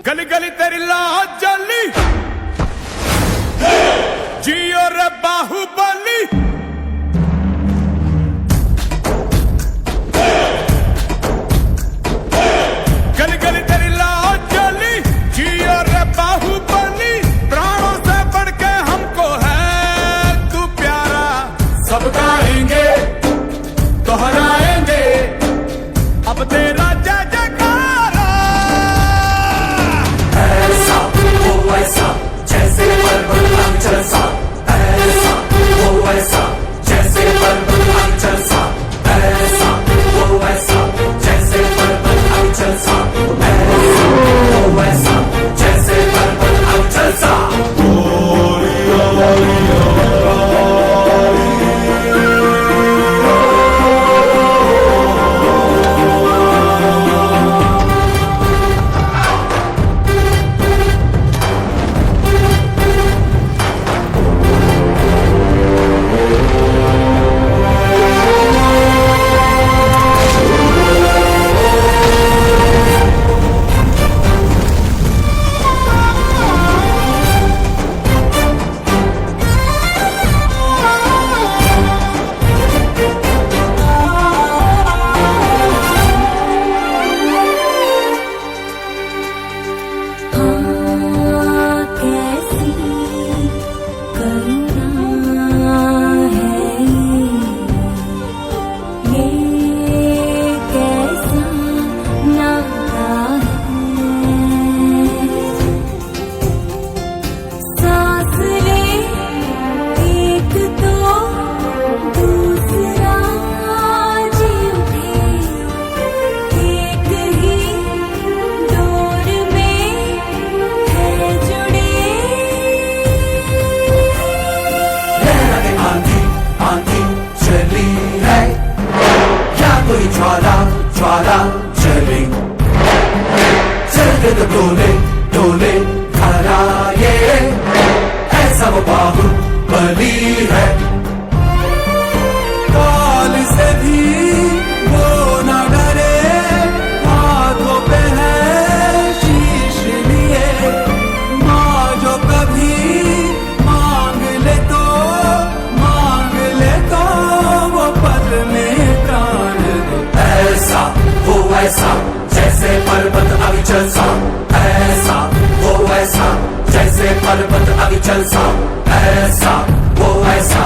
गली गली तेरी लाज जली जियो रे बाहुबली। गली गली तेरी लाज जली जियो रे बाहुबली। प्राणों से बढ़ के हमको है तू प्यारा। सब गाएंगे दोहराएंगे अब तेरा जय जयकारा। ऐसा वो वैसा जैसे पर्वत अंचल सा। ऐसा वो वैसा जैसे पर्वत अंचल सा। ऐसा वो वैसा जैसे पर्वत अंचल सा। ऐसा वो वैसा जैसे पर्वत अंचल सा। ज्वाला ज्वाला चले चल तो डोले डोले खरा ये ऐसा वो बाहुबली है। काल से भी वो न डरे हाथों पे है शीश लिए। माँ जो कभी मांग ले तो वो पल में प्राण दे। ऐसा वो वैसा जैसे पर्वत अविचल सा। ऐसा वो वैसा जैसे पर्वत अविचल सा। ऐसा वो वैसा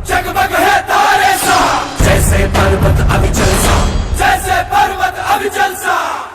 जगमग है तारे सा। जैसे पर्वत अविचल सा। जैसे पर्वत अविचल सा।